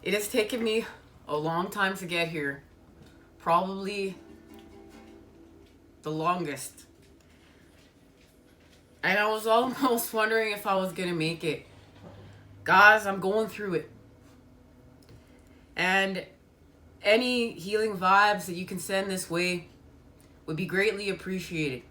It has taken me a long time to get here. Probably the longest. And I was almost wondering if I was going to make it. Guys, I'm going through it. And any healing vibes that you can send this way would be greatly appreciated.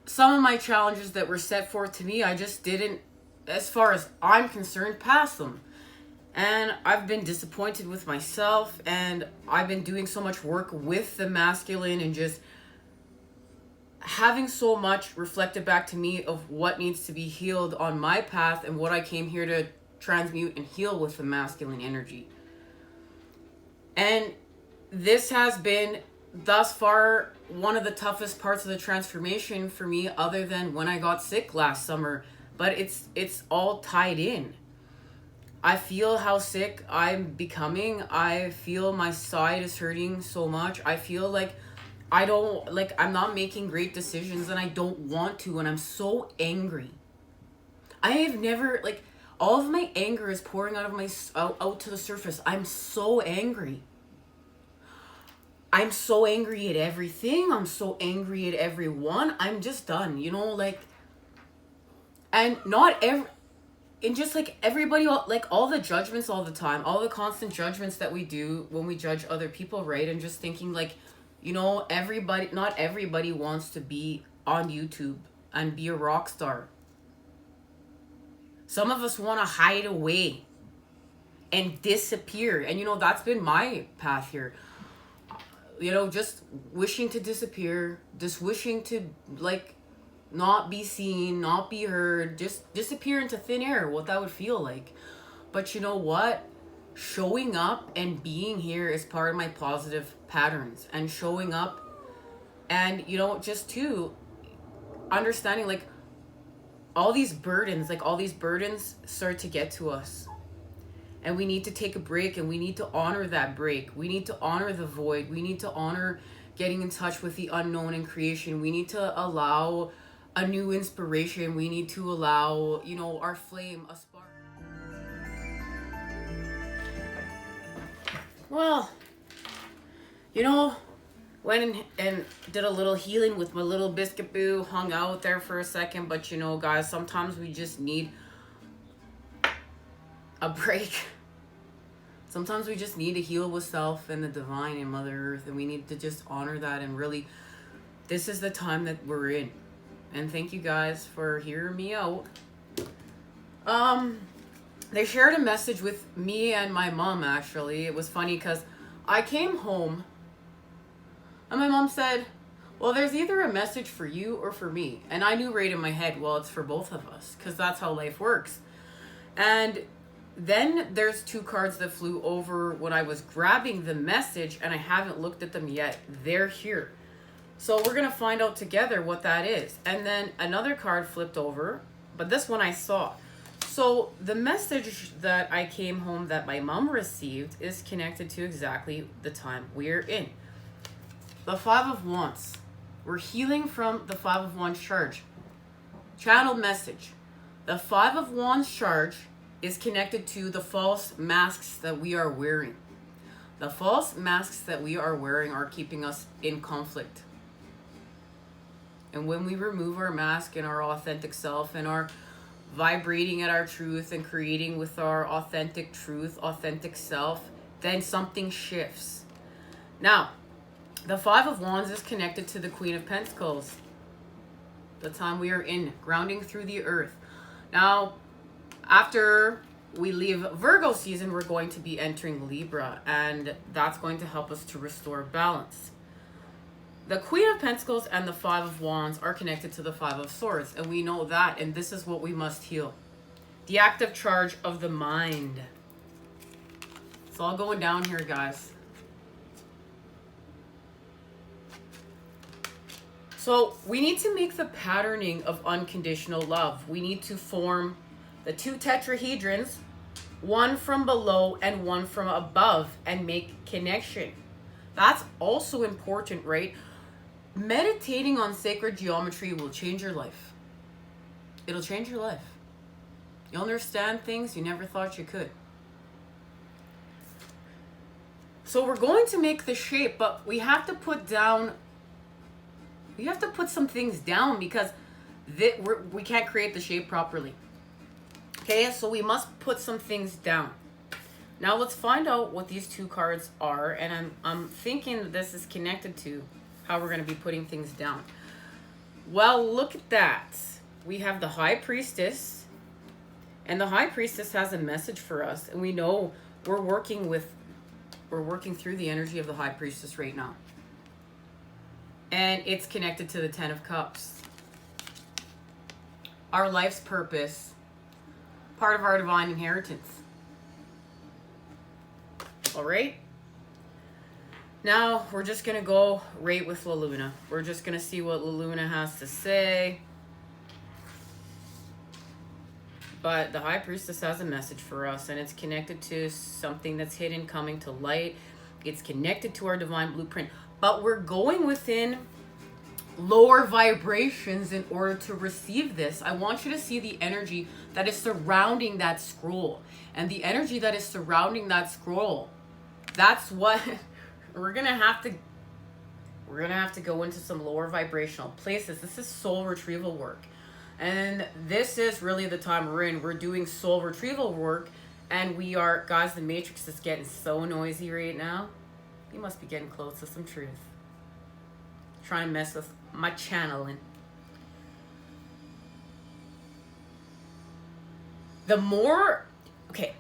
Some of my challenges that were set forth to me, I just didn't, as far as I'm concerned, pass them. And I've been disappointed with myself, and I've been doing so much work with the masculine and just having so much reflected back to me of what needs to be healed on my path and what I came here to transmute and heal with the masculine energy. And this has been thus far one of the toughest parts of the transformation for me, other than when I got sick last summer. But it's all tied in. I feel how sick I'm becoming. I feel my side is hurting so much. I feel like I'm not making great decisions, and I don't want to, and I'm so angry. I have never, all of my anger is pouring out to the surface. I'm so angry. I'm so angry at everything. I'm so angry at everyone. I'm just done, and everybody, all the judgments all the time, all the constant judgments that we do when we judge other people, right? And just thinking not everybody wants to be on YouTube and be a rock star. Some of us want to hide away and disappear. And, that's been my path here. Just wishing to disappear, just wishing to, not be seen, not be heard, just disappear into thin air, what that would feel like. But you know what? Showing up and being here is part of my positive patterns. And showing up and, just to understanding, all these burdens start to get to us. And we need to take a break, and we need to honor that break. We need to honor the void. We need to honor getting in touch with the unknown in creation. We need to allow a new inspiration. We need to allow, our flame, a spark. Well, went and did a little healing with my little biscuit boo, hung out there for a second. But, guys, sometimes we just need a break. Sometimes we just need to heal with self and the divine and Mother Earth, and we need to just honor that. And really, this is the time that we're in. And thank you guys for hearing me out. They shared a message with me and my mom, actually. It was funny because I came home and my mom said, well, there's either a message for you or for me. And I knew right in my head, well, it's for both of us, because that's how life works. And then there's two cards that flew over when I was grabbing the message, and I haven't looked at them yet. They're here. So we're going to find out together what that is. And then another card flipped over, but this one I saw. So the message that I came home that my mom received is connected to exactly the time we're in. The Five of Wands. We're healing from the Five of Wands charge. Channeled message. The Five of Wands charge is connected to the false masks that we are wearing. The false masks that we are wearing are keeping us in conflict. And when we remove our mask and our authentic self and are vibrating at our truth and creating with our authentic truth, authentic self, then something shifts. Now, the Five of Wands is connected to the Queen of Pentacles. The time we are in, grounding through the earth. Now, after we leave Virgo season, we're going to be entering Libra, and that's going to help us to restore balance. The Queen of Pentacles and the Five of Wands are connected to the Five of Swords, and we know that, and this is what we must heal. The active charge of the mind. It's all going down here, guys. So we need to make the patterning of unconditional love. We need to form the two tetrahedrons, one from below and one from above, and make connection. That's also important, right? Meditating on sacred geometry will change your life. It'll change your life. You understand things you never thought you could. So we're going to make the shape, but we have to put some things down because we can't create the shape properly. Okay, so we must put some things down. Now let's find out what these two cards are, and I'm thinking that this is connected to how we're going to be putting things down. Well, look at that. We have the High Priestess, and the High Priestess has a message for us, and we know we're working through the energy of the High Priestess right now. And it's connected to the Ten of Cups. Our life's purpose, part of our divine inheritance. All right? Now, we're just going to go right with La Luna. We're just going to see what La Luna has to say. But the High Priestess has a message for us, and it's connected to something that's hidden coming to light. It's connected to our divine blueprint. But we're going within lower vibrations in order to receive this. I want you to see the energy that is surrounding that scroll. And the energy that is surrounding that scroll, that's what we're gonna have to go into some lower vibrational places. This is soul retrieval work. And this is really the time we're in. We're doing soul retrieval work, and we are, guys, the matrix is getting so noisy right now. You must be getting close to some truth. Trying to mess with my channeling. The more, okay,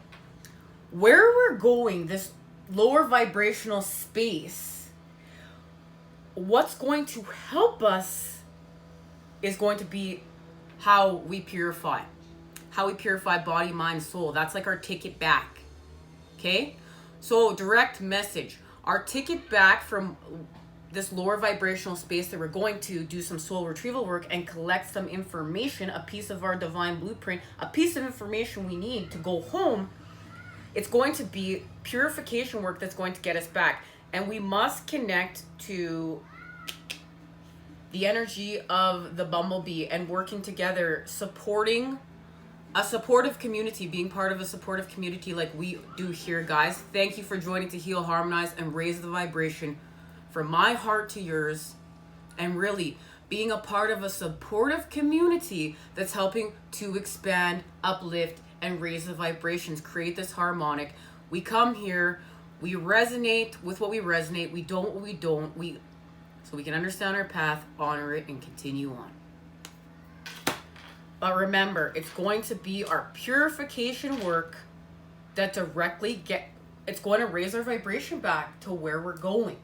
where we're going, this lower vibrational space, what's going to help us is going to be how we purify body, mind, soul. That's like our ticket back. Okay? So direct message. Our ticket back from this lower vibrational space that we're going to do some soul retrieval work and collect some information, a piece of our divine blueprint, a piece of information we need to go home. It's going to be purification work that's going to get us back. And we must connect to the energy of the bumblebee and working together, supporting a supportive community, being part of a supportive community like we do here, guys. Thank you for joining to heal, harmonize, and raise the vibration from my heart to yours, and really being a part of a supportive community that's helping to expand, uplift, and raise the vibrations, create this harmonic. We come here, we resonate with what we resonate, we don't what we don't, so we can understand our path, honor it, and continue on. But remember, it's going to be our purification work that it's going to raise our vibration back to where we're going.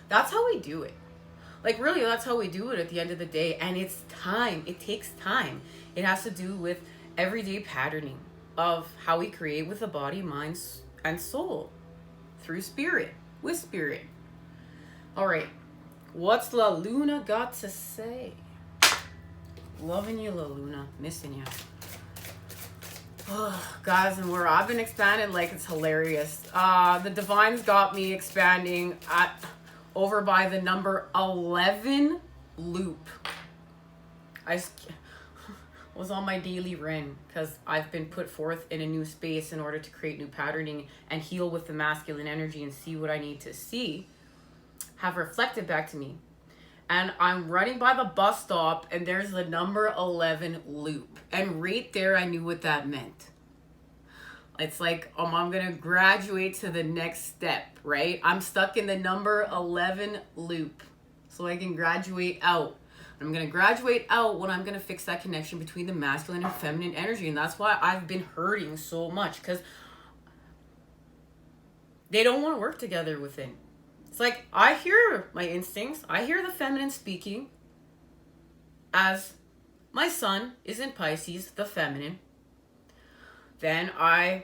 That's how we do it. Like, really, that's how we do it at the end of the day. And it's time. It takes time. It has to do with everyday patterning of how we create with the body, mind, and soul through spirit, with spirit. All right. What's La Luna got to say? Loving you, La Luna. Missing you. Oh, guys, and where I've been expanding, like, it's hilarious. The Divine's got me expanding over by the number 11 loop. I was on my daily ren because I've been put forth in a new space in order to create new patterning and heal with the masculine energy and see what I need to see, have reflected back to me. And I'm running by the bus stop and there's the number 11 loop. And right there, I knew what that meant. It's like, I'm going to graduate to the next step, right? I'm stuck in the number 11 loop. So I can graduate out. I'm going to graduate out when I'm going to fix that connection between the masculine and feminine energy. And that's why I've been hurting so much, because they don't want to work together within. It's like, I hear my instincts. I hear the feminine speaking as my sun is in Pisces, the feminine. Then I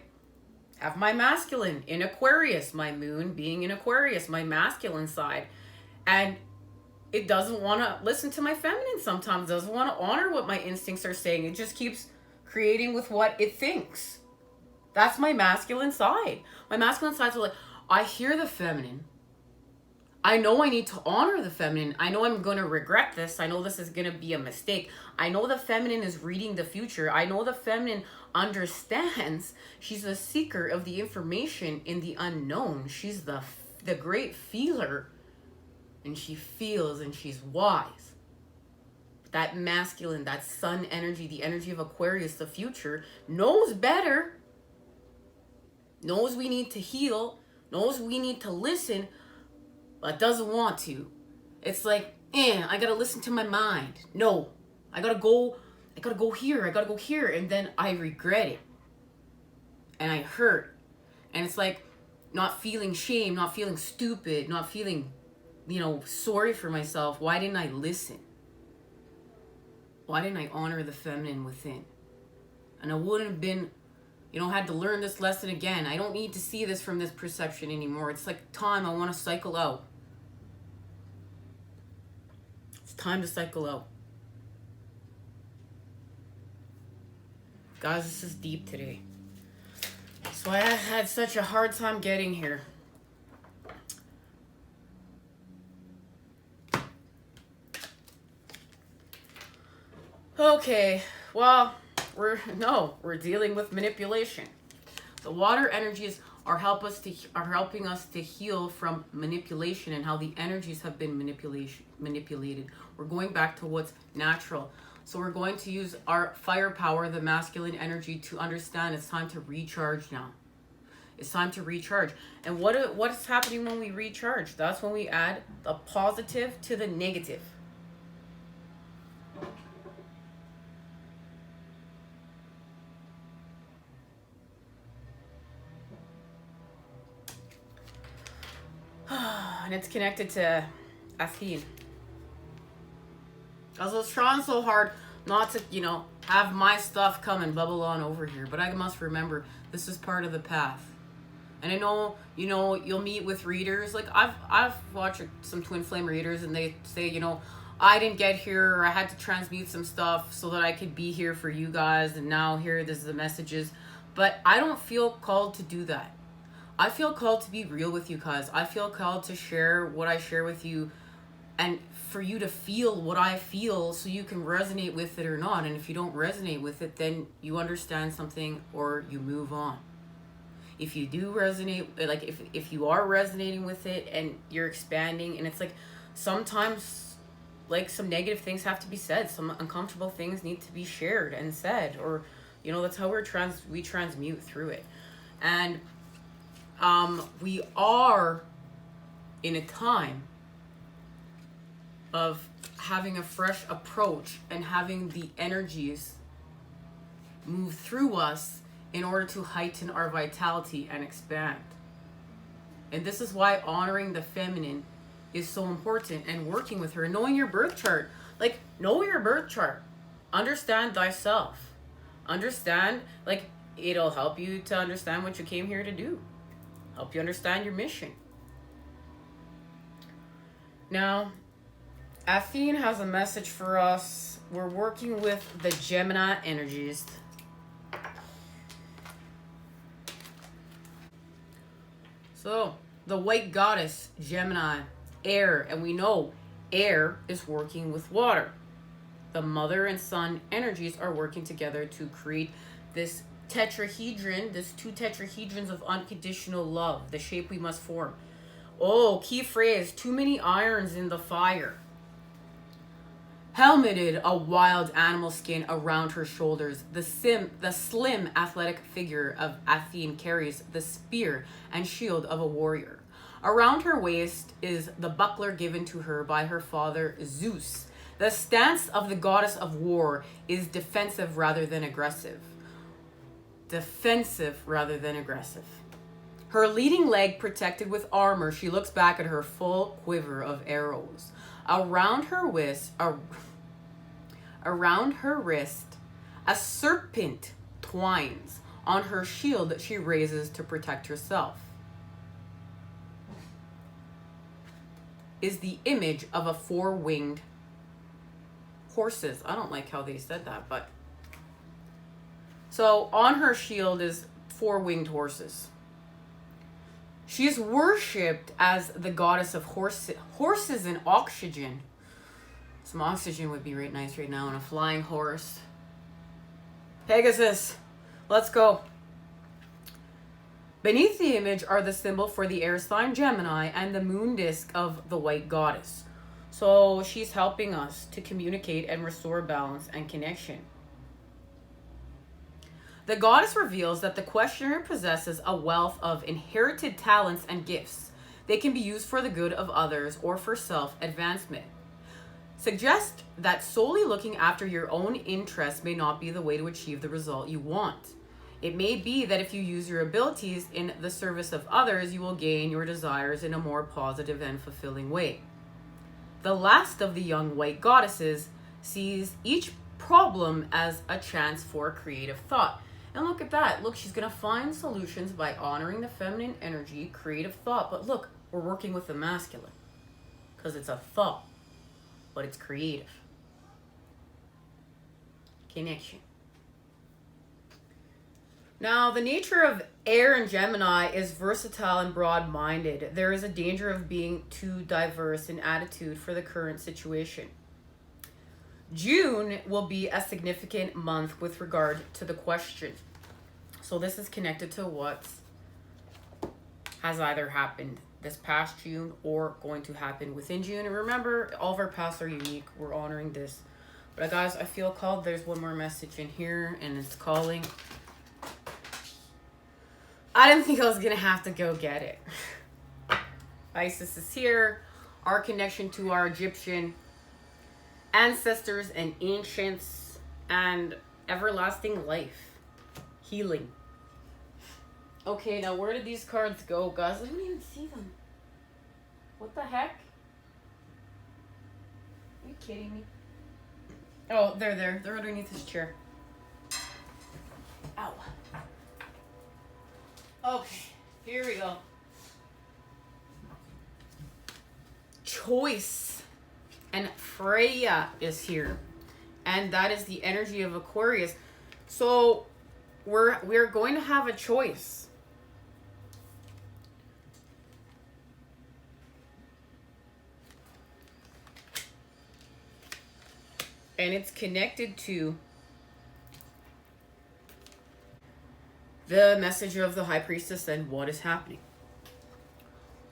have my masculine in Aquarius, my moon being in Aquarius, my masculine side. And it doesn't want to listen to my feminine sometimes, doesn't want to honor what my instincts are saying. It just keeps creating with what it thinks. That's my masculine side. My masculine sides are like, I hear the feminine. I know I need to honor the feminine. I know I'm going to regret this. I know this is going to be a mistake. I know the feminine is reading the future. I know the feminine understands. She's a seeker of the information in the unknown. She's the great feeler. And she feels and she's wise. That masculine, that sun energy, the energy of Aquarius, the future, knows better. Knows we need to heal. Knows we need to listen. But doesn't want to. It's like, I gotta listen to my mind. No, I gotta go here, I gotta go here, and then I regret it. And I hurt. And it's like not feeling shame, not feeling stupid, not feeling, sorry for myself. Why didn't I listen? Why didn't I honor the feminine within? And I wouldn't have been, had to learn this lesson again. I don't need to see this from this perception anymore. It's like time, I want to cycle out. Time to cycle out. Guys, this is deep today. That's why I had such a hard time getting here. Okay, well, we're dealing with manipulation. The water energies are helping us to heal from manipulation and how the energies have been manipulated. We're going back to what's natural. So we're going to use our firepower, the masculine energy, to understand it's time to recharge now. It's time to recharge. And what is happening when we recharge? That's when we add the positive to the negative. And it's connected to Athene. I was trying so hard not to, have my stuff come and bubble on over here. But I must remember, this is part of the path. And I know, you'll meet with readers. Like, I've watched some twin flame readers, and they say, I didn't get here, or I had to transmute some stuff so that I could be here for you guys. And now here, this is the messages. But I don't feel called to do that. I feel called to be real with you guys. I feel called to share what I share with you, and for you to feel what I feel so you can resonate with it or not. And if you don't resonate with it, then you understand something or you move on. If you do resonate, like if you are resonating with it and you're expanding, and it's like sometimes like some negative things have to be said, some uncomfortable things need to be shared and said, or that's how we transmute through it. And we are in a time of having a fresh approach and having the energies move through us in order to heighten our vitality and expand. And this is why honoring the feminine is so important, and working with her, knowing your birth chart. Like, know your birth chart. Understand thyself. Understand, like, it'll help you to understand what you came here to do. Help you understand your mission. Now, Athene has a message for us. We're working with the Gemini energies. So, the white goddess, Gemini, air, and we know air is working with water. The mother and son energies are working together to create this tetrahedron, this two tetrahedrons of unconditional love, the shape we must form. Oh, key phrase, too many irons in the fire. Helmeted, a wild animal skin around her shoulders, the slim athletic figure of Athene carries the spear and shield of a warrior. Around her waist is the buckler given to her by her father Zeus. The stance of the goddess of war is defensive rather than aggressive. Defensive rather than aggressive. Her leading leg protected with armor, she looks back at her full quiver of arrows. Around her wrist, a serpent twines. On her shield that she raises to protect herself is the image of a four-winged horses. I don't like how they said that, but so on her shield is four-winged horses. She is worshipped as the goddess of horses and oxygen. Some oxygen would be right nice right now on a flying horse. Pegasus, let's go. Beneath the image are the symbol for the air sign Gemini and the moon disk of the white goddess. So she's helping us to communicate and restore balance and connection. The goddess reveals that the questioner possesses a wealth of inherited talents and gifts. They can be used for the good of others or for self-advancement. Suggest that solely looking after your own interests may not be the way to achieve the result you want. It may be that if you use your abilities in the service of others, you will gain your desires in a more positive and fulfilling way. The last of the young white goddesses sees each problem as a chance for creative thought. And look at that. Look, she's going to find solutions by honoring the feminine energy, creative thought. But look, we're working with the masculine because it's a thought, but it's creative. Connection. Now, the nature of air and Gemini is versatile and broad-minded. There is a danger of being too diverse in attitude for the current situation. June will be a significant month with regard to the question. So this is connected to what has either happened this past June or going to happen within June. And remember, all of our paths are unique. We're honoring this. But guys, I feel called. There's one more message in here, and it's calling. I didn't think I was going to have to go get it. Isis is here. Our connection to our Egyptian ancestors and ancients and everlasting life. Healing. Okay, now where did these cards go, guys? I don't even see them. What the heck? Are you kidding me? Oh, they're there. They're underneath this chair. Ow. Okay, here we go. Choice. And Freya is here. And that is the energy of Aquarius. So we're going to have a choice. And it's connected to the message of the High Priestess and what is happening.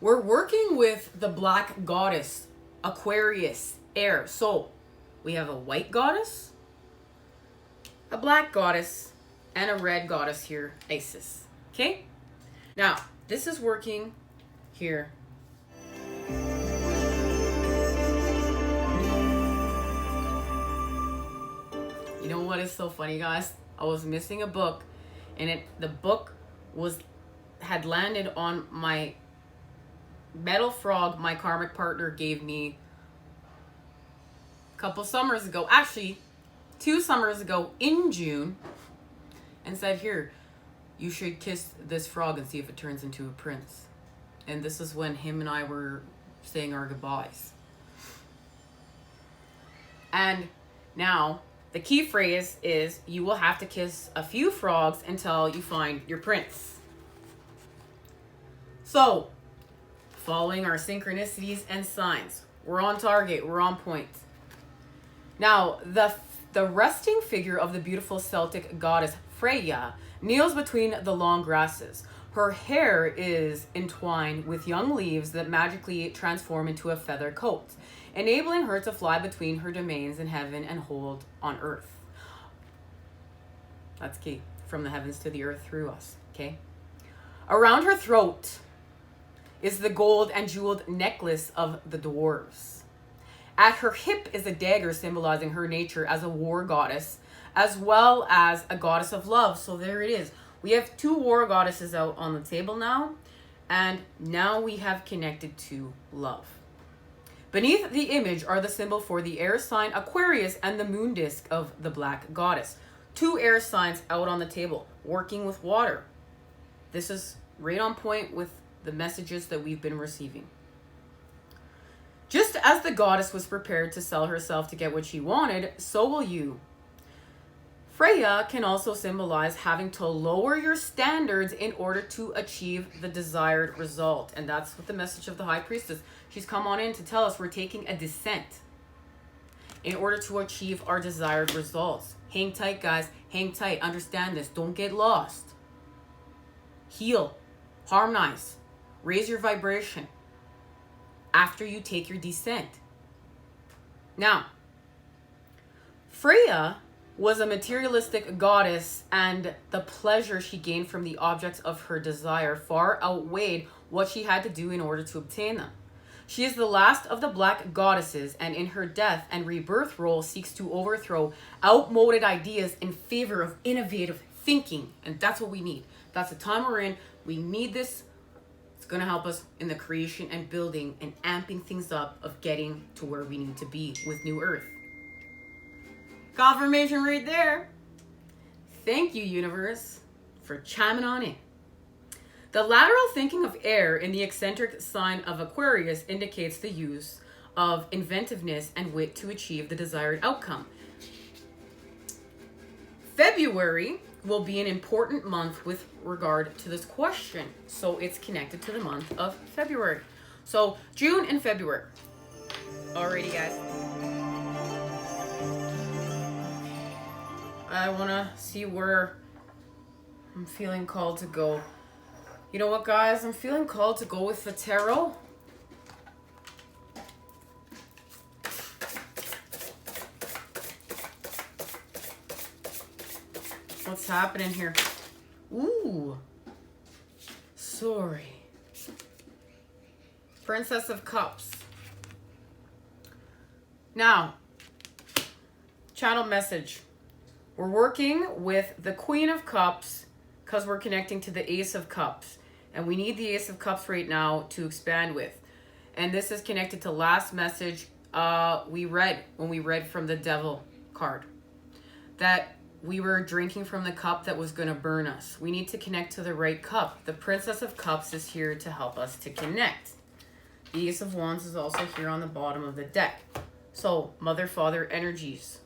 We're working with the black goddess, Aquarius, air. So we have a white goddess, a black goddess, and a red goddess here, Isis. Okay? Now, this is working here. You know what is so funny, guys? I was missing a book, and the book had landed on my metal frog my karmic partner gave me a couple summers ago, actually 2 summers ago in June, and said, here, you should kiss this frog and see if it turns into a prince. And this is when him and I were saying our goodbyes. And now the key phrase is you will have to kiss a few frogs until you find your prince. So, following our synchronicities and signs, we're on target, we're on point. Now, the resting figure of the beautiful Celtic goddess Freya kneels between the long grasses. Her hair is entwined with young leaves that magically transform into a feather coat, enabling her to fly between her domains in heaven and hold on earth. That's key. From the heavens to the earth through us. Okay? Around her throat is the gold and jeweled necklace of the dwarves. At her hip is a dagger symbolizing her nature as a war goddess, as well as a goddess of love. So there it is. We have 2 war goddesses out on the table now, and now we have connected to love. Beneath the image are the symbol for the air sign Aquarius and the moon disk of the black goddess. 2 air signs out on the table, working with water. This is right on point with the messages that we've been receiving. Just as the goddess was prepared to sell herself to get what she wanted, so will you. Freya can also symbolize having to lower your standards in order to achieve the desired result. And that's what the message of the High Priestess. She's come on in to tell us we're taking a descent in order to achieve our desired results. Hang tight, guys. Hang tight. Understand this. Don't get lost. Heal. Harmonize. Raise your vibration after you take your descent. Now, Freya was a materialistic goddess, and the pleasure she gained from the objects of her desire far outweighed what she had to do in order to obtain them. She is the last of the black goddesses, and in her death and rebirth role seeks to overthrow outmoded ideas in favor of innovative thinking. And that's what we need. That's the time we're in. We need this. It's going to help us in the creation and building and amping things up of getting to where we need to be with New Earth. Confirmation right there. Thank you, universe, for chiming on in. The lateral thinking of air in the eccentric sign of Aquarius indicates the use of inventiveness and wit to achieve the desired outcome. February will be an important month with regard to this question, so it's connected to the month of February. So June and February. Alrighty, guys. I want to see where I'm feeling called to go. You know what, guys? I'm feeling called to go with the tarot. What's happening here? Ooh. Sorry. Princess of Cups. Now, channel message. We're working with the Queen of Cups because we're connecting to the Ace of Cups. And we need the Ace of Cups right now to expand with. And this is connected to last message we read when we read from the Devil card. That we were drinking from the cup that was going to burn us. We need to connect to the right cup. The Princess of Cups is here to help us to connect. The Ace of Wands is also here on the bottom of the deck. So, Mother, Father energies.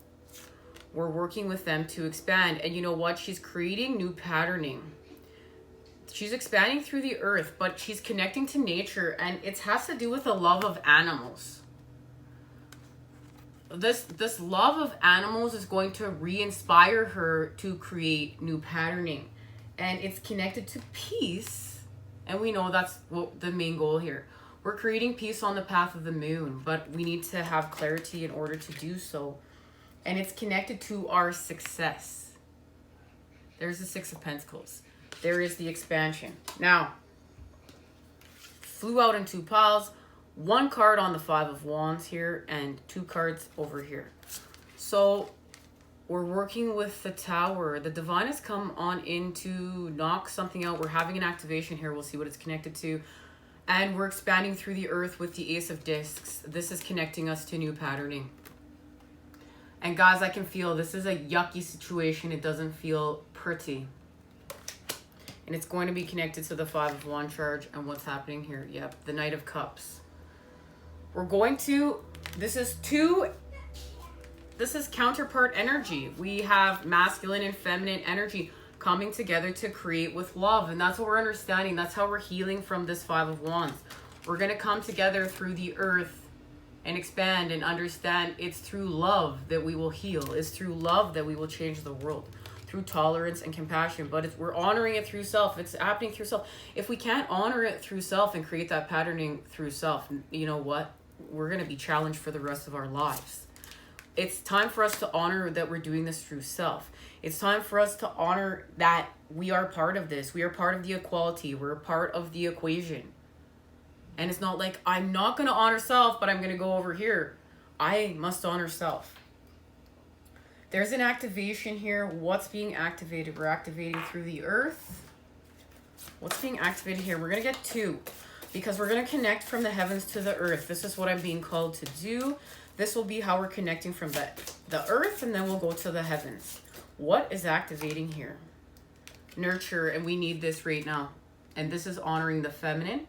We're working with them to expand. And you know what? She's creating new patterning. She's expanding through the earth, but she's connecting to nature. And it has to do with the love of animals. This love of animals is going to re-inspire her to create new patterning. And it's connected to peace. And we know that's what the main goal here. We're creating peace on the path of the moon, but we need to have clarity in order to do so. And it's connected to our success. There's the Six of Pentacles. There is the expansion. Now, flew out in two piles. One card on the Five of Wands here and two cards over here. So we're working with the Tower. The Divine has come on in to knock something out. We're having an activation here. We'll see what it's connected to. And we're expanding through the earth with the Ace of Discs. This is connecting us to new patterning. And guys, I can feel this is a yucky situation. It doesn't feel pretty. And it's going to be connected to the Five of Wands charge and what's happening here. Yep, the Knight of Cups. We're going to, this is counterpart energy. We have masculine and feminine energy coming together to create with love. And that's what we're understanding. That's how we're healing from this Five of Wands. We're going to come together through the earth and expand and understand it's through love that we will heal. It's through love that we will change the world. Through tolerance and compassion. But if we're honoring it through self, it's happening through self. If we can't honor it through self and create that patterning through self, you know what? We're going to be challenged for the rest of our lives. It's time for us to honor that we're doing this through self. It's time for us to honor that we are part of this. We are part of the equality. We're a part of the equation. And it's not like, I'm not going to honor self, but I'm going to go over here. I must honor self. There's an activation here. What's being activated? We're activating through the earth. What's being activated here? We're going to get two. Because we're going to connect from the heavens to the earth. This is what I'm being called to do. This will be how we're connecting from the earth, and then we'll go to the heavens. What is activating here? Nurture, and we need this right now. And this is honoring the feminine.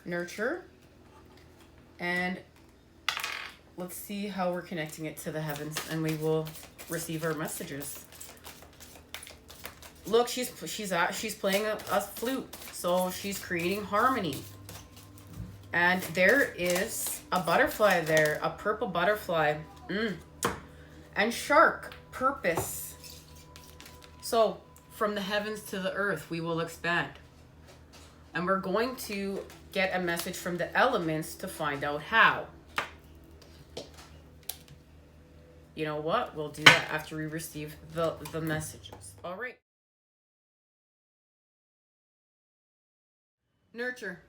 Nurture. And let's see how we're connecting it to the heavens, and we will receive our messages. Look, she's playing a flute, so she's creating harmony. And there is a butterfly there, a purple butterfly. And shark, purpose. So from the heavens to the earth, we will expand. And we're going to get a message from the elements to find out how. You know what? We'll do that after we receive the messages. All right. Nurture.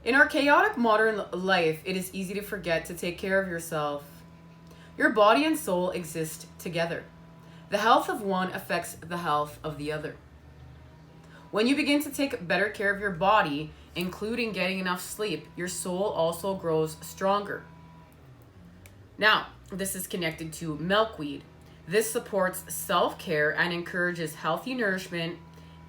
In our chaotic modern life, it is easy to forget to take care of yourself. Your body and soul exist together. The health of one affects the health of the other. When you begin to take better care of your body, including getting enough sleep, your soul also grows stronger. Now, this is connected to milkweed. This supports self-care and encourages healthy nourishment,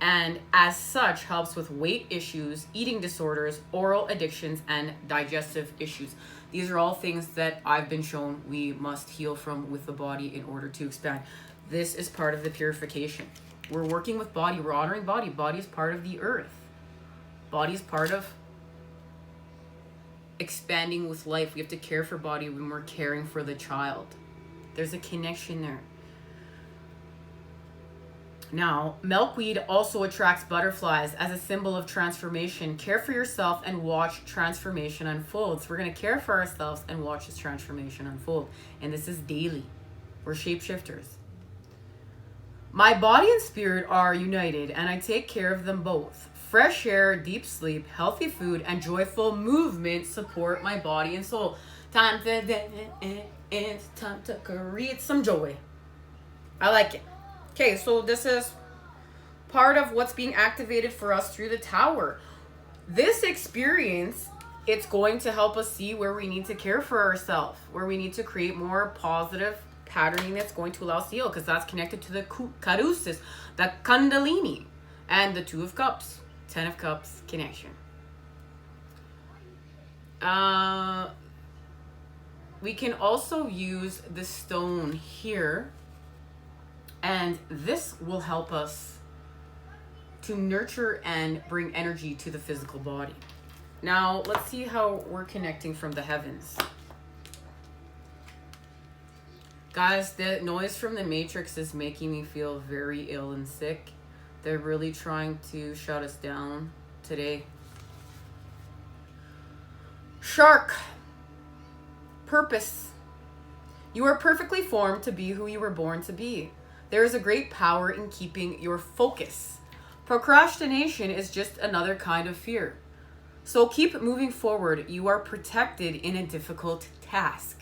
and as such helps with weight issues, eating disorders, oral addictions, and digestive issues. These are all things that I've been shown we must heal from with the body in order to expand. This is part of the purification. We're working with body. We're honoring body. Body is part of the earth. Body is part of expanding with life. We have to care for body when we're caring for the child. There's a connection there. Now, milkweed also attracts butterflies as a symbol of transformation. Care for yourself and watch transformation unfold. So we're going to care for ourselves and watch this transformation unfold. And this is daily. We're shapeshifters. My body and spirit are united, and I take care of them both. Fresh air, deep sleep, healthy food, and joyful movement support my body and soul. Time to create some joy. I like it. Okay, so this is part of what's being activated for us through the tower. This experience, it's going to help us see where we need to care for ourselves, where we need to create more positive patterning that's going to allow us to heal, because that's connected to the caduceus, the kundalini, and the 2 of cups, 10 of cups connection. We can also use the stone here, and this will help us to nurture and bring energy to the physical body. Now, let's see how we're connecting from the heavens. Guys, the noise from the Matrix is making me feel very ill and sick. They're really trying to shut us down today. Shark. Purpose. You are perfectly formed to be who you were born to be. There is a great power in keeping your focus. Procrastination is just another kind of fear. So keep moving forward. You are protected in a difficult task.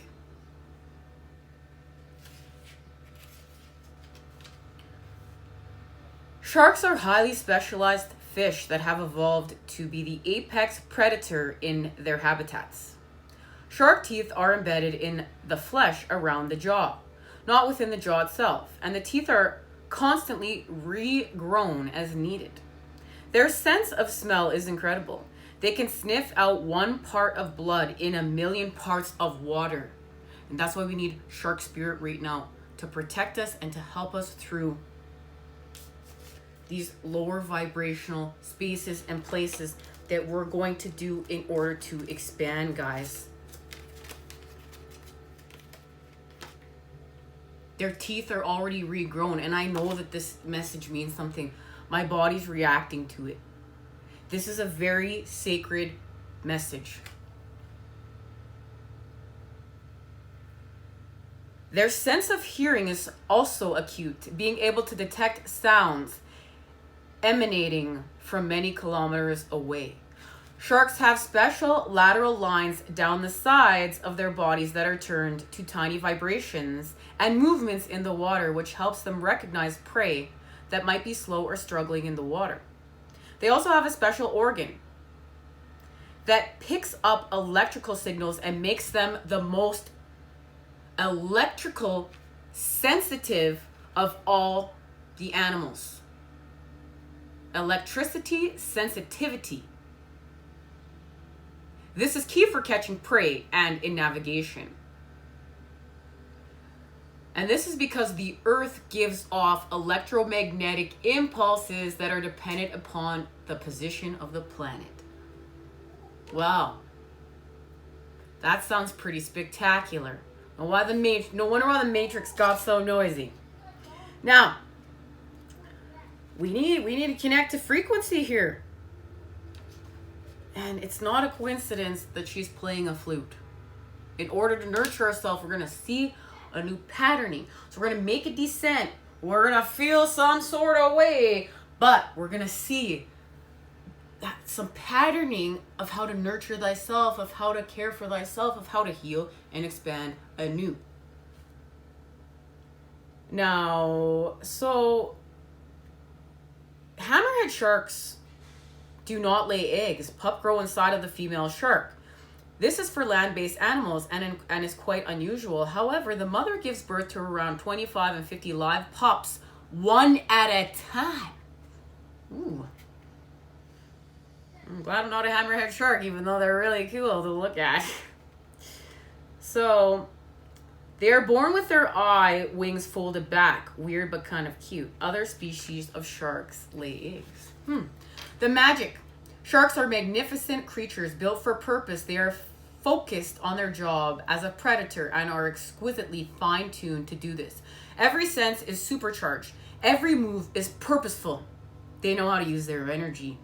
Sharks are highly specialized fish that have evolved to be the apex predator in their habitats. Shark teeth are embedded in the flesh around the jaw, not within the jaw itself, and the teeth are constantly regrown as needed. Their sense of smell is incredible. They can sniff out 1 part of blood in 1,000,000 parts of water. And that's why we need shark spirit right now, to protect us and to help us through these lower vibrational spaces and places that we're going to do in order to expand, guys. Their teeth are already regrown, and I know that this message means something. My body's reacting to it. This is a very sacred message. Their sense of hearing is also acute, being able to detect sounds emanating from many kilometers away. Sharks have special lateral lines down the sides of their bodies that are turned to tiny vibrations and movements in the water, which helps them recognize prey that might be slow or struggling in the water. They also have a special organ that picks up electrical signals and makes them the most electrical sensitive of all the animals. Electricity sensitivity. This is key for catching prey and in navigation. And this is because the earth gives off electromagnetic impulses that are dependent upon the position of the planet. Wow. That sounds pretty spectacular. No wonder why the Matrix got so noisy. Now, we need to connect to frequency here. And it's not a coincidence that she's playing a flute. In order to nurture ourselves, we're going to see a new patterning. So we're going to make a descent. We're going to feel some sort of way. But we're going to see that some patterning of how to nurture thyself, of how to care for thyself, of how to heal and expand anew. Now, so hammerhead sharks do not lay eggs. Pup grow inside of the female shark. This is for land-based animals and is quite unusual. However, the mother gives birth to around 25 and 50 live pups, one at a time. Ooh. I'm glad I'm not a hammerhead shark, even though they're really cool to look at. So, they are born with their wings folded back. Weird, but kind of cute. Other species of sharks lay eggs. The magic. Sharks are magnificent creatures built for purpose. They are focused on their job as a predator and are exquisitely fine-tuned to do this. Every sense is supercharged. Every move is purposeful. They know how to use their energy.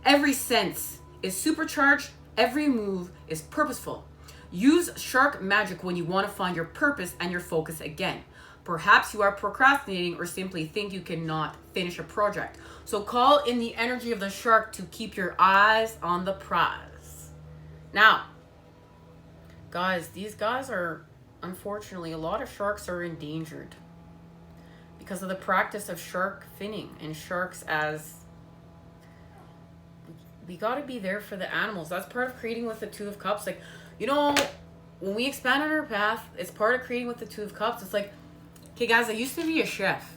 Every sense is supercharged. Every move is purposeful. Use shark magic when you want to find your purpose and your focus again. Perhaps you are procrastinating or simply think you cannot finish a project. So call in the energy of the shark to keep your eyes on the prize. Now, guys, these guys are, unfortunately, a lot of sharks are endangered because of the practice of shark finning and sharks as... We got to be there for the animals. That's part of creating with the Two of Cups. Like, you know, when we expand on our path, it's part of creating with the Two of Cups. It's like, okay, guys, I used to be a chef.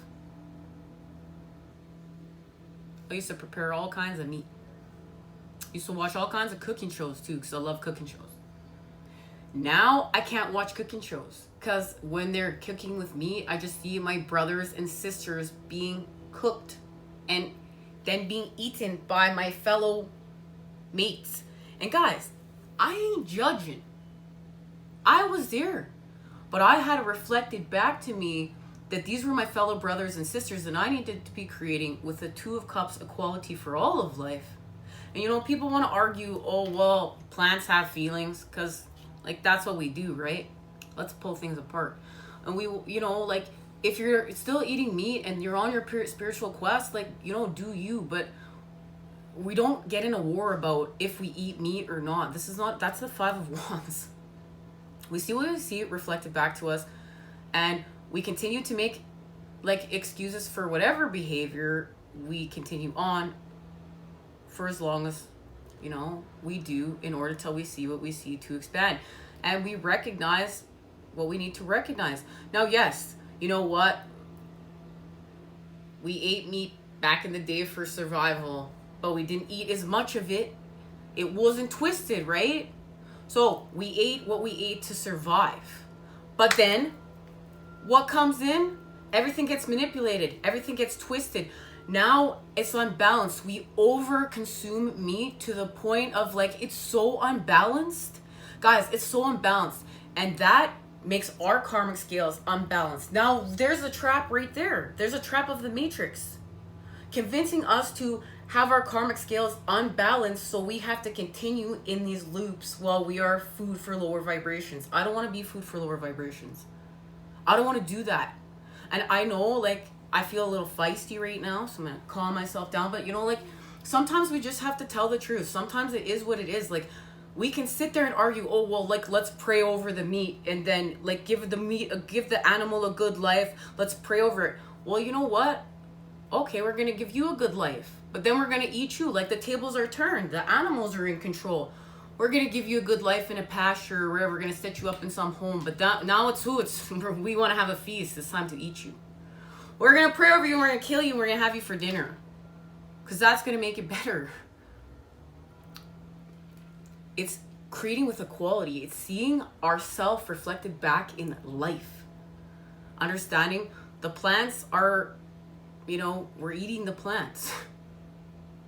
I used to prepare all kinds of meat. I used to watch all kinds of cooking shows, too, because I love cooking shows. Now, I can't watch cooking shows, because when they're cooking with me, I just see my brothers and sisters being cooked and then being eaten by my fellow mates. And guys, I ain't judging. I was there. But I had it reflected back to me that these were my fellow brothers and sisters, and I needed to be creating with the Two of Cups equality for all of life. And you know, people want to argue, oh, well, plants have feelings, because, like, that's what we do, right? Let's pull things apart. And we, you know, like, if you're still eating meat and you're on your spiritual quest, like, you know, do you, but we don't get in a war about if we eat meat or not. That's the Five of Wands. We see what we see reflected back to us, and we continue to make, like, excuses for whatever behavior we continue on for as long as, you know, we do, in order till we see what we see to expand. And we recognize what we need to recognize. Now, yes, you know what? We ate meat back in the day for survival, but we didn't eat as much of it. It wasn't twisted, right? So we ate what we ate to survive. But then what comes in? Everything gets manipulated. Everything gets twisted. Now it's unbalanced. We over consume meat to the point of, like, it's so unbalanced. Guys, it's so unbalanced. And that makes our karmic scales unbalanced. Now there's a trap right there. There's a trap of the Matrix. Convincing us to have our karmic scales unbalanced, so we have to continue in these loops while we are food for lower vibrations. I don't want to be food for lower vibrations. I don't want to do that. And I know, like, I feel a little feisty right now, so I'm going to calm myself down. But, you know, like, sometimes we just have to tell the truth. Sometimes it is what it is. Like, we can sit there and argue, oh, well, like, let's pray over the meat and then, like, give the animal a good life. Let's pray over it. Well, you know what? Okay, we're going to give you a good life, but then we're going to eat you. Like, the tables are turned. The animals are in control. We're going to give you a good life in a pasture or wherever. We're going to set you up in some home. But now it's we want to have a feast. It's time to eat you. We're going to pray over you and we're going to kill you and we're going to have you for dinner. Because that's going to make it better. It's creating with equality. It's seeing ourselves reflected back in life. understanding the plants are, we're eating the plants.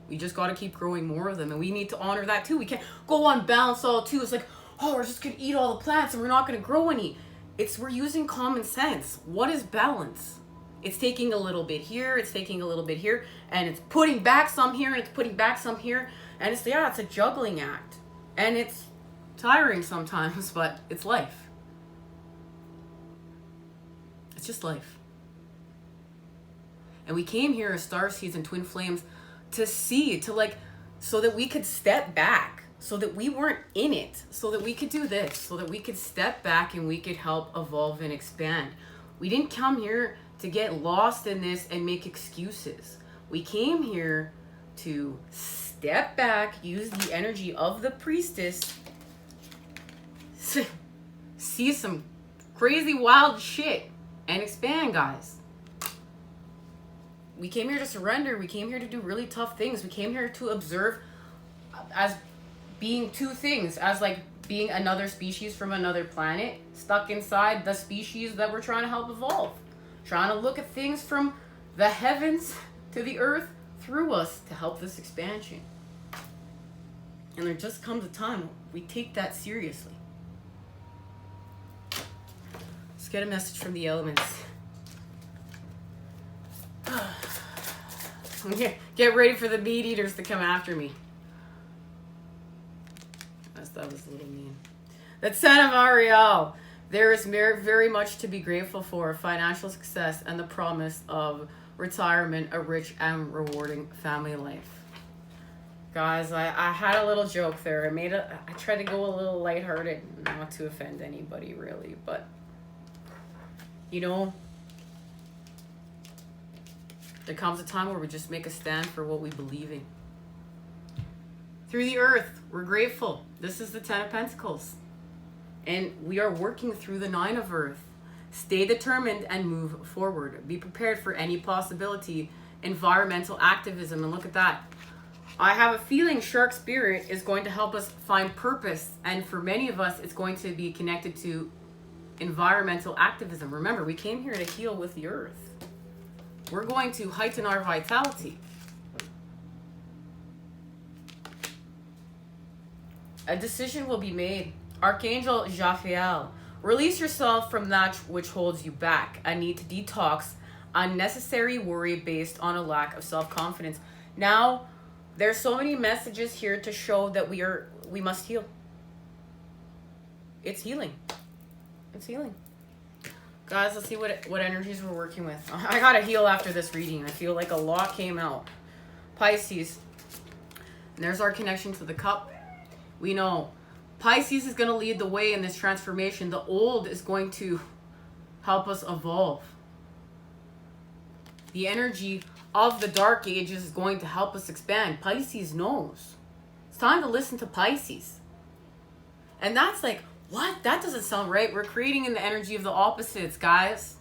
We just got to keep growing more of them, and we need to honor that too. We can't go on balance all too. It's like, oh, we're just gonna eat all the plants and we're not gonna grow any. We're using common sense. What is balance? It's taking a little bit here, it's taking a little bit here, and it's putting back some here, and it's putting back some here, and it's a juggling act, and it's tiring sometimes, but it's life. It's just life. And we came here as Starseeds and Twin Flames to see, so that we could step back, so that we weren't in it, so that we could do this, so that we could step back and we could help evolve and expand. We didn't come here to get lost in this and make excuses. We came here to step back, use the energy of the priestess, see some crazy wild shit, and expand, guys. We came here to surrender. We came here to do really tough things. We came here to observe as being two things, as being another species from another planet stuck inside the species that we're trying to help evolve. Trying to look at things from the heavens to the earth through us to help this expansion. And there just comes a time when we take that seriously. Let's get a message from the elements. Get ready for the meat eaters to come after me. That was a little mean. The Son of Ariel. There is very much to be grateful for. Financial success and the promise of retirement, a rich and rewarding family life. Guys, I had a little joke there. I tried to go a little lighthearted, not to offend anybody really, but there comes a time where we just make a stand for what we believe in. Through the earth, we're grateful. This is the 10 of Pentacles. And we are working through the 9 of Earth. Stay determined and move forward. Be prepared for any possibility. Environmental activism. And look at that. I have a feeling Shark Spirit is going to help us find purpose. And for many of us, it's going to be connected to environmental activism. Remember, we came here to heal with the earth. We're going to heighten our vitality. A decision will be made. Archangel Jophiel, release yourself from that which holds you back. A need to detox unnecessary worry based on a lack of self-confidence. Now, there's so many messages here to show that we must heal. It's healing. It's healing. Guys, let's see what energies we're working with. I gotta heal after this reading. I feel like a lot came out. Pisces. And there's our connection to the cup. We know Pisces is going to lead the way in this transformation. The old is going to help us evolve. The energy of the dark ages is going to help us expand. Pisces knows. It's time to listen to Pisces. And that's what? That doesn't sound right. We're creating in the energy of the opposites, guys.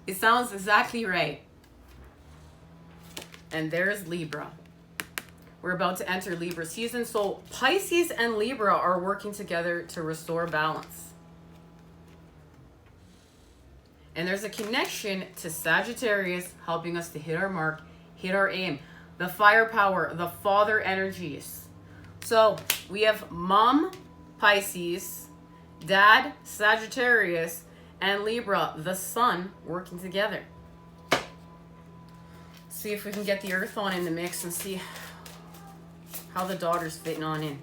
It sounds exactly right. And there's Libra. We're about to enter Libra season. So Pisces and Libra are working together to restore balance. And there's a connection to Sagittarius helping us to hit our mark, hit our aim. The firepower, the father energies. So we have Mom, Pisces, Dad, Sagittarius, and Libra, the sun, working together. See if we can get the earth on in the mix and see how the daughter's fitting on in.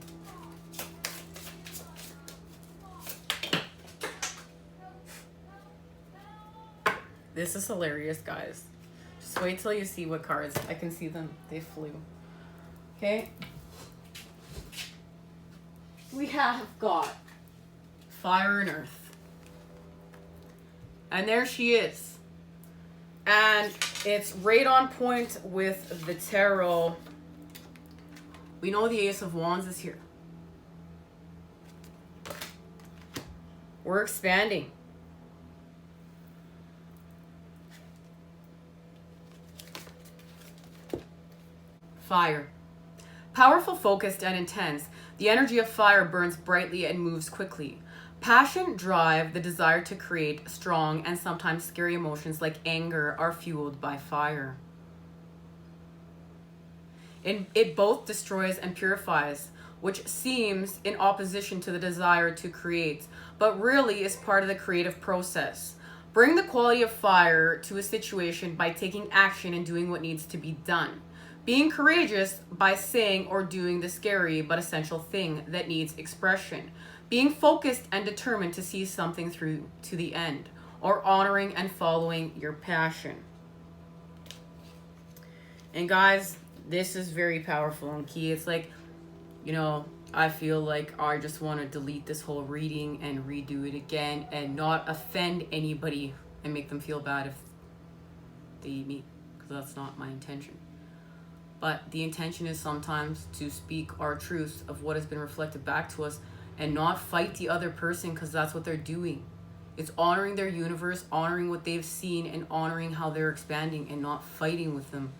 This is hilarious, guys. Just wait till you see what cards. I can see them. They flew. Okay. We have got Fire and Earth. And there she is. And it's right on point with the tarot. We know the Ace of Wands is here. We're expanding. Fire. Powerful, focused, and intense. The energy of fire burns brightly and moves quickly. Passion, drive, the desire to create strong and sometimes scary emotions like anger are fueled by fire. It both destroys and purifies, which seems in opposition to the desire to create, but really is part of the creative process. Bring the quality of fire to a situation by taking action and doing what needs to be done. Being courageous by saying or doing the scary but essential thing that needs expression. Being focused and determined to see something through to the end, or honoring and following your passion. And guys, this is very powerful and key. It's like, you know, I feel like I just want to delete this whole reading and redo it again and not offend anybody and make them feel bad if they eat meat, because that's not my intention. But the intention is sometimes to speak our truths of what has been reflected back to us and not fight the other person, because that's what they're doing. It's honoring their universe, honoring what they've seen, and honoring how they're expanding and not fighting with them.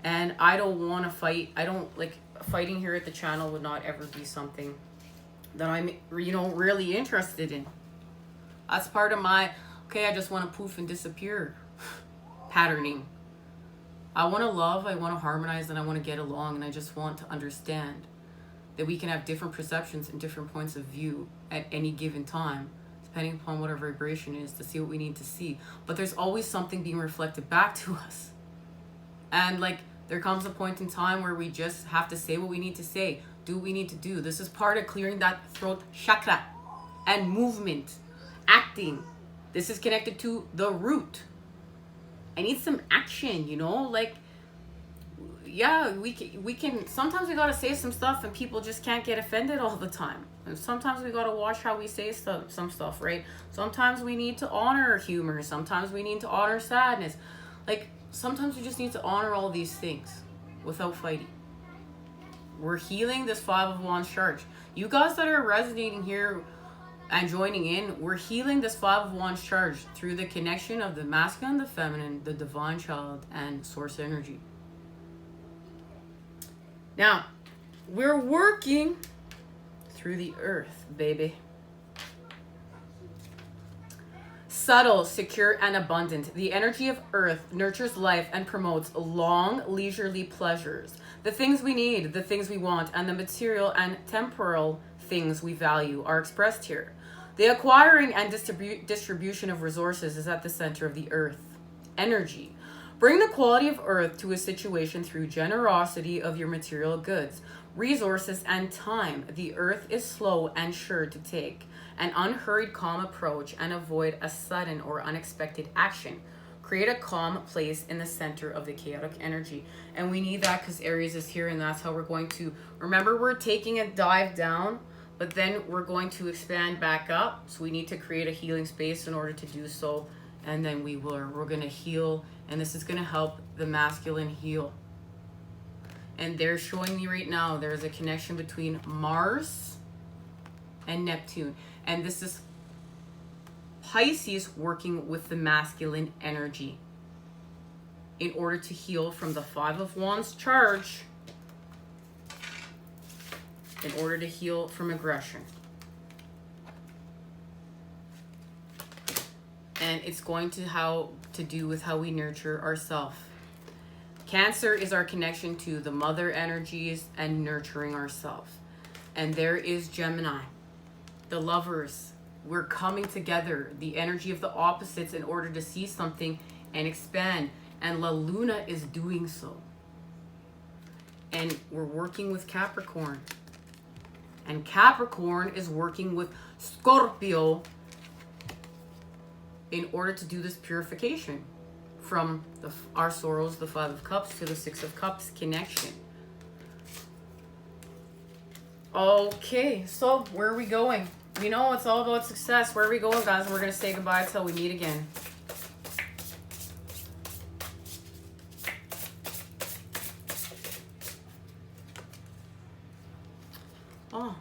And I don't want to fight. I don't like fighting here at the channel would not ever be something that I'm, you know, really interested in. That's part of my, okay, I just want to poof and disappear patterning. I want to love, I want to harmonize, and I want to get along, and I just want to understand that we can have different perceptions and different points of view at any given time, depending upon what our vibration is, to see what we need to see. But there's always something being reflected back to us. And like, there comes a point in time where we just have to say what we need to say, do what we need to do. This is part of clearing that throat chakra and movement, acting. This is connected to the root. I need some action, you know, like, yeah, we can, sometimes we gotta say some stuff and people just can't get offended all the time. And sometimes we gotta watch how we say some stuff, right? Sometimes we need to honor humor. Sometimes we need to honor sadness. Like, sometimes we just need to honor all these things without fighting. We're healing this Five of Wands charge. You guys that are resonating here and joining in, we're healing this Five of Wands charge through the connection of the masculine, the feminine, the divine child, and source energy. Now, we're working through the earth, baby. Subtle, secure, and abundant. The energy of earth nurtures life and promotes long, leisurely pleasures. The things we need, the things we want, and the material and temporal things we value are expressed here. The acquiring and distribution of resources is at the center of the earth energy. Bring the quality of earth to a situation through generosity of your material goods, resources, and time. The earth is slow and sure to take an unhurried, calm approach and avoid a sudden or unexpected action. Create a calm place in the center of the chaotic energy. And we need that because Aries is here, and that's how we're going to, remember, we're taking a dive down, but then we're going to expand back up. So we need to create a healing space in order to do so. And then we're going to heal, and this is going to help the masculine heal. And they're showing me right now there's a connection between Mars and Neptune. And this is Pisces working with the masculine energy in order to heal from the Five of Wands charge, in order to heal from aggression. And it's going to do with how we nurture ourselves. Cancer is our connection to the mother energies and nurturing ourselves. And there is Gemini, the lovers. We're coming together, the energy of the opposites, in order to see something and expand. And La Luna is doing so. And we're working with Capricorn. And Capricorn is working with Scorpio in order to do this purification from our sorrows, the Five of Cups, to the Six of Cups connection. Okay, so where are we going? We know it's all about success. Where are we going, guys? And we're going to say goodbye until we meet again. Oh,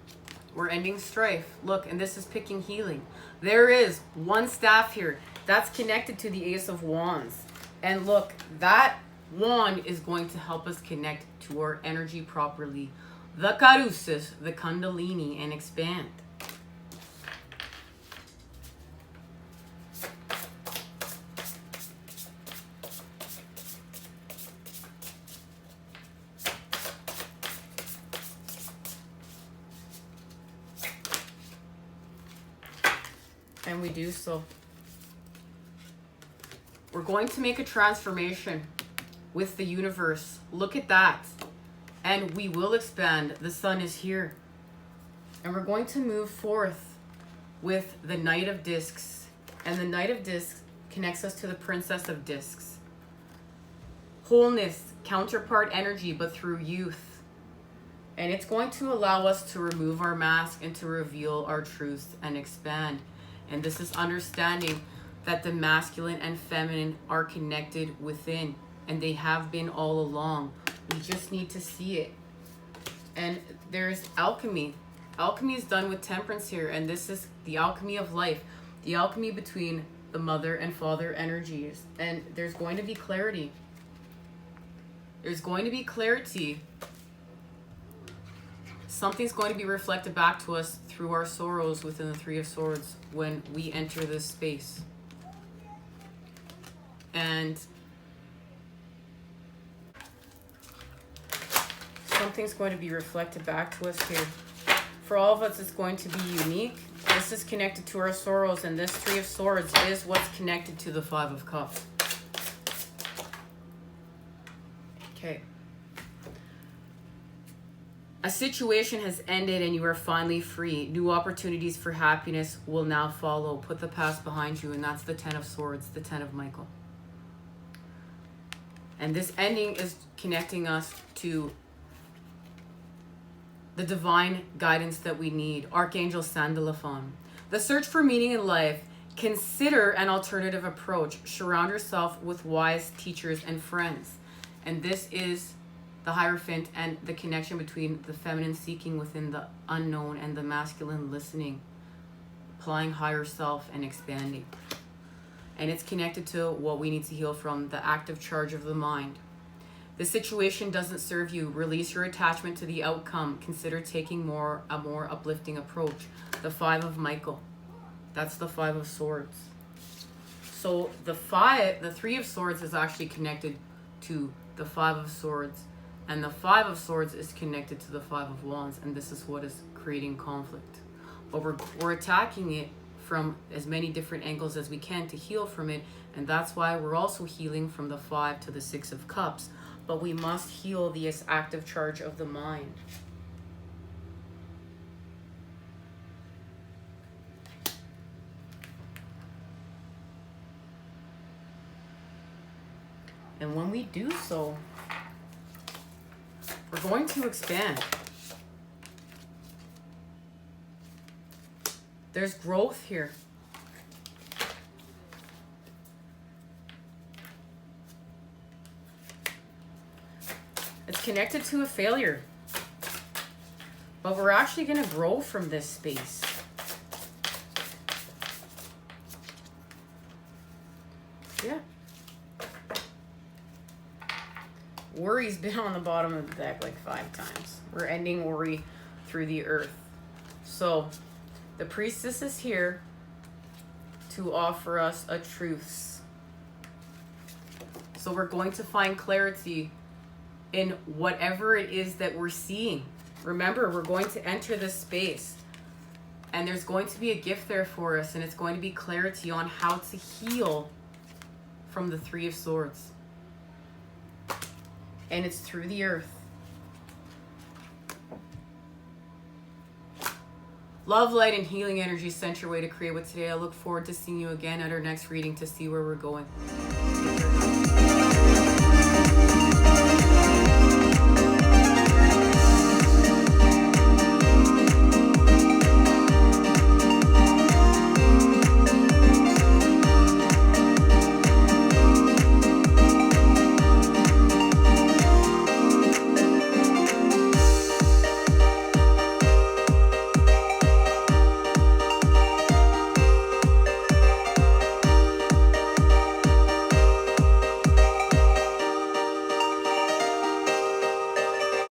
we're ending strife. Look, and this is picking healing. There is one staff here that's connected to the Ace of Wands. And look, that wand is going to help us connect to our energy properly. The Carusis, the Kundalini, and expand. and we do so. We're going to make a transformation with the universe. Look at that. And we will expand. The sun is here. And we're going to move forth with the Knight of Discs. And the Knight of Discs connects us to the Princess of Discs. Wholeness, counterpart energy, but through youth. And it's going to allow us to remove our mask and to reveal our truths and expand. And this is understanding that the masculine and feminine are connected within, and they have been all along. We just need to see it. And there's alchemy. Alchemy is done with temperance here, and this is the alchemy of life, the alchemy between the mother and father energies. And there's going to be clarity. There's going to be clarity. Something's going to be reflected back to us through our sorrows within the Three of Swords when we enter this space. And something's going to be reflected back to us here. For all of us, it's going to be unique. This is connected to our sorrows, and this Three of Swords is what's connected to the Five of Cups. Okay. A situation has ended and you are finally free. New opportunities for happiness will now follow. Put the past behind you, and that's the Ten of Swords, the Ten of Michael. And this ending is connecting us to the divine guidance that we need. Archangel Sandalphon. The search for meaning in life. Consider an alternative approach. Surround yourself with wise teachers and friends. And this is the Hierophant and the connection between the feminine seeking within the unknown and the masculine listening. Applying higher self and expanding. And it's connected to what we need to heal from, the active charge of the mind. The situation doesn't serve you. Release your attachment to the outcome. Consider taking a more uplifting approach. The Five of Michael. That's the Five of Swords. So the Three of Swords is actually connected to the Five of Swords. And the Five of Swords is connected to the Five of Wands. And this is what is creating conflict. But we're attacking it from as many different angles as we can to heal from it. And that's why we're also healing from the Five to the Six of Cups. But we must heal this active charge of the mind. And when we do so, we're going to expand. There's growth here. It's connected to a failure. But we're actually going to grow from this space. Yeah. Worry's been on the bottom of the deck like 5 times. We're ending worry through the earth. So, the Priestess is here to offer us a truce. So we're going to find clarity in whatever it is that we're seeing. Remember, we're going to enter this space. And there's going to be a gift there for us. And it's going to be clarity on how to heal from the Three of Swords. And it's through the earth. Love, light, and healing energy sent your way to create with today. I look forward to seeing you again at our next reading to see where we're going.